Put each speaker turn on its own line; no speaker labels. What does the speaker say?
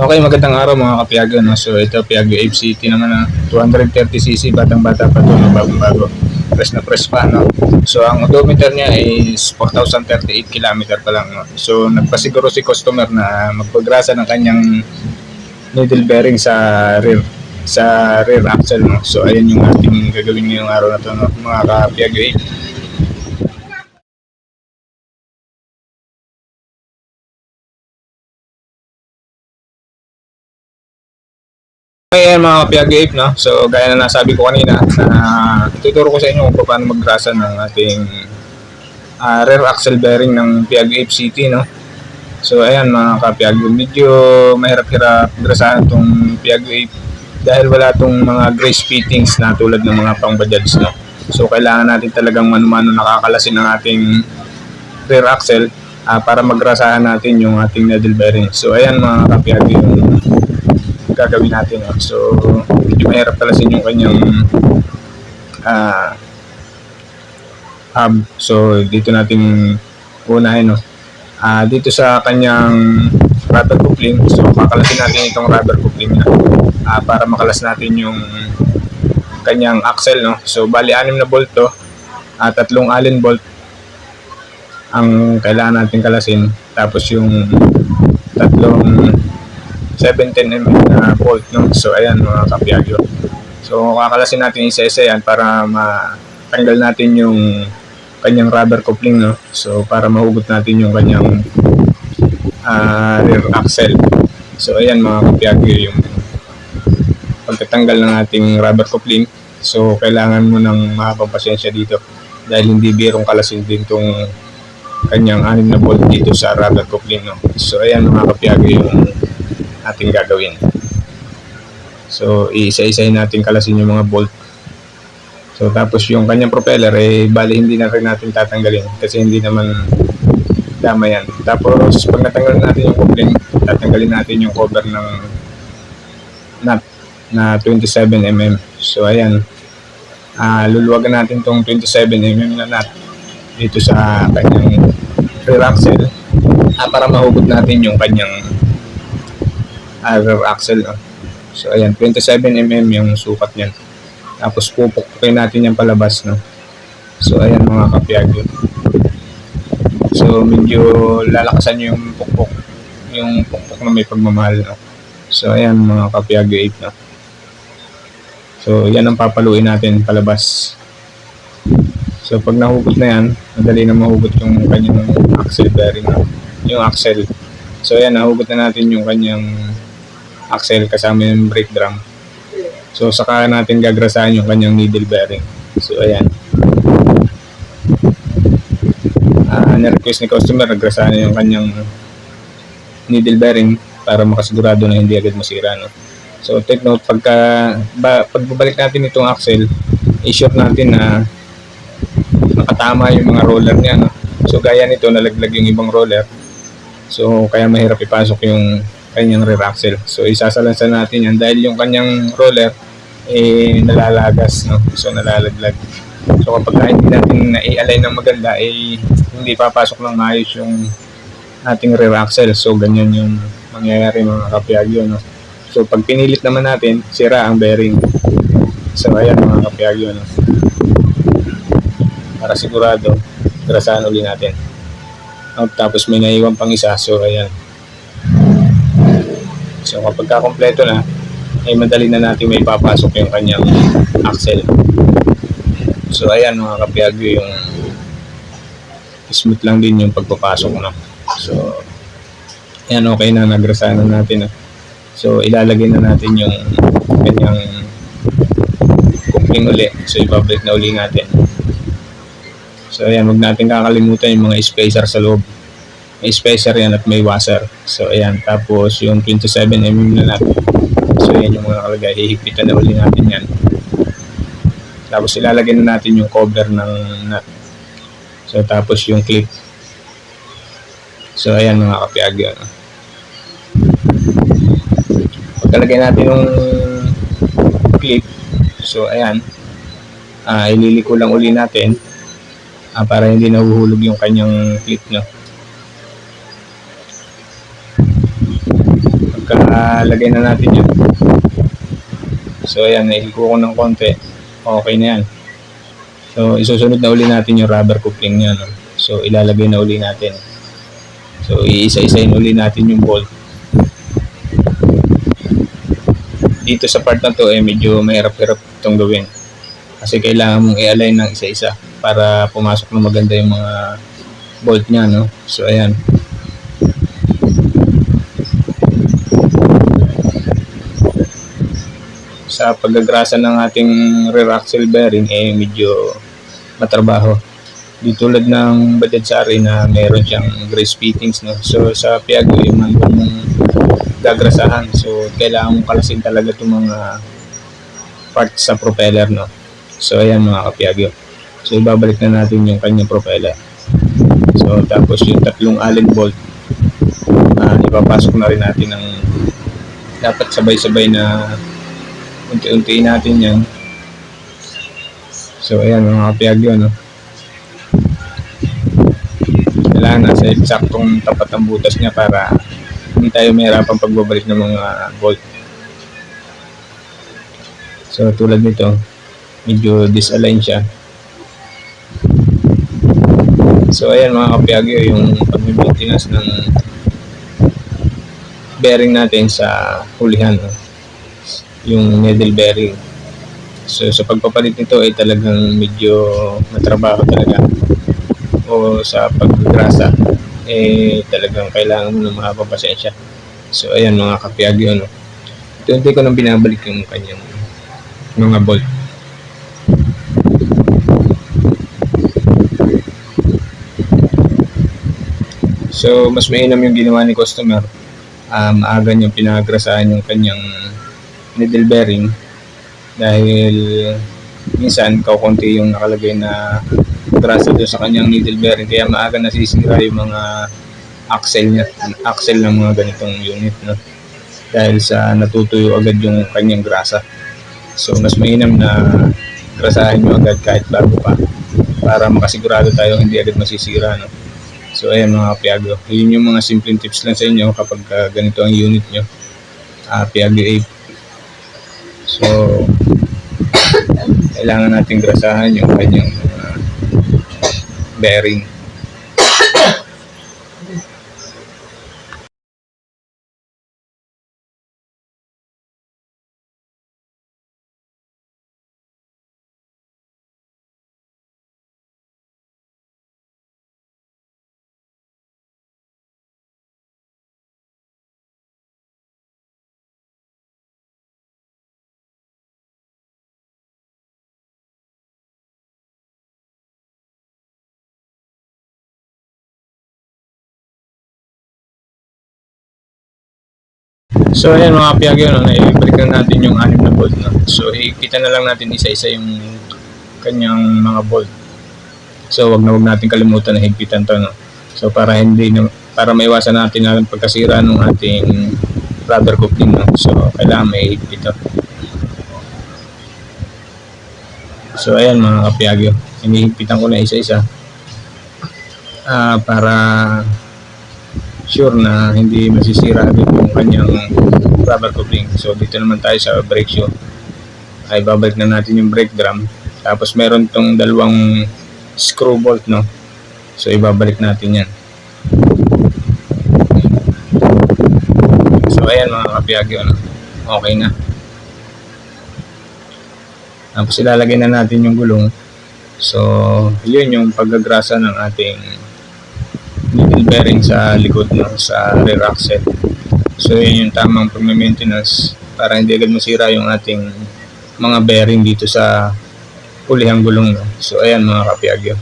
Okay, magandang araw mga kapiyagyo. No? So ito, Piaggio FCT naman na 230cc, batang-bata pa ito, no? Bagong-bago. Fresh na fresh pa. No? So ang odometer niya is 4,038 km pa lang. No? So nagpasiguro si customer na magpagrasa ng kanyang needle bearing sa rear axle. No? So ayan yung ating gagawin ngayong araw na ito, no? Mga kapiyagyo. Ayan mga kapiyag-ape, no? So, gaya na nasabi ko kanina, tuturo ko sa inyo kung paano maggrasa ng ating rear axle bearing ng Piaggio FCT, no? So, ayan mga kapiyag, medyo mahirap-hirap grasahan itong Piaggio Ape dahil wala itong mga grease fittings na tulad ng mga pang-Bajaj, no? So, kailangan natin talagang mano-mano nakakalasin ng ating rear axle para magrasahan natin yung ating needle bearing. So, ayan mga kapiyag, yung gagawin natin. So, medyo mahirap talasin yung kanyang hub. So, dito natin unahin, no? Dito sa kanyang rubber coupling. So, kakalasin natin itong rubber coupling na para makalas natin yung kanyang axle, no? So, bali 6 na bolt to. 3 Allen bolt ang kailangan natin kalasin. Tapos yung 3 710mm na bolt, no? So ayan mga kapiyagyo. So kakalasin natin isa-isa yan para matanggal natin yung kanyang rubber coupling, no? So para mahugot natin yung kanyang rear axle. So ayan mga kapiyagyo, yung pagtatanggal ng ating rubber coupling. So kailangan mo ng mahabang pasensya dito dahil hindi birong kalasin din tong kanyang 6 na bolt dito sa rubber coupling, no? So ayan mga kapiyagyo yung ating gagawin. So isa-isahin natin kalasin yung mga bolt. So tapos yung kanyang propeller bali hindi na rin natin tatanggalin kasi hindi naman dama yan. Tapos pag natanggal natin yung coupling, tatanggalin natin yung cover ng nut na 27mm. So ayan, luluwagan natin tong 27mm na nut dito sa kanyang rear axle para mahugot natin yung kanyang rear axle, no? So ayan, 27mm yung sukat niyan. Tapos pupukpukin natin yung palabas, no? So ayan mga kapiyagyo. So medyo lalakasan yung pukpok na may pagmamahal, no? So ayan mga kapiyagyo 8, no? So yan ang papaluin natin palabas. So pag nahugot na yan, madali na mahugot yung kanyang axle bearing, no? Yung axle. So ayan, nahugot na natin yung kanyang axle kasama yung brake drum. So saka natin gagrasahan yung kanyang needle bearing. So ayan, na-request ni customer nagrasahan yung kanyang needle bearing para makasigurado na hindi agad masira, no? So take note, pagbabalik natin itong axle, i-sure natin na nakatama yung mga roller niya, no? So gaya nito, nalaglag yung ibang roller, so kaya mahirap ipasok yung kanyang rear axle. So isasalansan natin yan dahil yung kanyang roller nalalagas, no? So nalalaglag. So kapag hindi natin na-align ng maganda hindi papasok ng maayos yung ating rear axle. So ganyan yung mangyayari mga kapiyagyo, no? So pag pinilit naman natin, sira ang bearing. So ayan mga kapiyagyo, no? Para sigurado, grasahan uli natin. Tapos may naiwan pang isa. So ayan. So kapag kompleto na, madali na natin may papasok yung kanyang axle. So ayan mga kapiyagyo, yung smooth lang din yung pagpapasok, no? So ayan, okay na, nagrasahan na natin, no? So ilalagay na natin yung kanyang coupling uli. So ibabalik na uli natin. So ayan, huwag natin kakalimutan yung mga spacer sa loob. May spacer yan at may washer. So ayan, tapos yung 27mm na nut. So ayan yung mga nakalagay, hihigpitan na uli natin yan. Tapos ilalagay na natin yung cover ng nut. So tapos yung clip. So ayan mga kapiyagyo, no? Pagkalagay natin yung clip, so ayan, ililiko lang uli natin para hindi nahuhulog yung kanyang clip, no? Pagka ilalagay na natin yun. So ayan, nahiko ko ng konti. Okay na yan. So isusunod na uli natin yung rubber coupling niya, no? So ilalagay na uli natin. So iisa-isain uli natin yung bolt. Dito sa part na to medyo mahirap-hirap itong gawin. Kasi kailangan mong i-align ng isa-isa para pumasok na maganda yung mga bolt niya, no? So ayan. Sa paggagrasa ng ating rear axle bearing medyo matrabaho. Di tulad ng Bajaj Sari na meron siyang grease fittings, no? So sa Piaggio yung manual mong gagrasahan. So kailangan mong kalasin talaga itong mga parts sa propeller, no? So ayan mga ka-Piaggio. So ibabalik na natin yung kanyang propeller. So tapos yung tatlong Allen bolt ipapasok na rin natin ng dapat sabay-sabay na unti-untiin natin yan. So ayan mga ka-Piaggio, no? Kailangan nasa eksaktong tapat ang butas niya para hindi tayo mahirapan pagbabalik ng mga bolt. So tulad nito, medyo disalign siya. So ayan mga ka-Piaggio, yung pag-maintenance ng bearing natin sa hulihan, no? Yung needle bearing. So sa pagpapalit nito ay talagang medyo matrabaho talaga. O sa paggrasa talagang kailangan mo ng mahabang pasensya. So ayan mga ka-Piaggio, no? Unti-unti ko nang binabalik yung kanyang mga bolt. So mas mainam yung ginawa ni customer. Maaga niyang pinagrasahan yung kanyang needle bearing dahil minsan kaunti yung nakalagay na grasa doon sa kanyang needle bearing, kaya maaga nasisira yung mga axle ng mga ganitong unit, no? Dahil sa natutuyo agad yung kanyang grasa. So mas mainam na grasahan nyo agad kahit bago pa para makasigurado tayo hindi agad masisira, no? So ayan mga ka-Piaggio, yun yung mga simpleng tips lang sa inyo kapag ganito ang unit nyo, Piaggio 8. So kailangan natin grasahan yung kanyang bearing. So ayan mga ka-Piaggio, no, naibalik na natin yung 6 na bolt, no? So ikita na lang natin isa-isa yung kanyang mga bolt. So wag natin kalimutan na higpitan to, no? So para maiwasan natin ang pagkasira ng ating rubber coupling, no? So kailangan may higpit to. So ayan mga ka-Piaggio, hinihigpitan ko na isa-isa para sure na hindi masisira agad yung kanyang rubber coupling. So dito naman tayo sa brake shoe, ay babalik na natin yung brake drum. Tapos meron tong dalawang screw bolt, no? So ibabalik natin yan. So ayan mga ka-Piaggio, no? Okay na. Tapos ilalagay na natin yung gulong. So yun yung paggagrasa ng ating needle bearing sa likod, no? Sa rear axle. So yun yung tamang pag-maintenance para hindi agad masira yung ating mga bearing dito sa hulihang gulong, no? So ayan mga ka-Piaggio.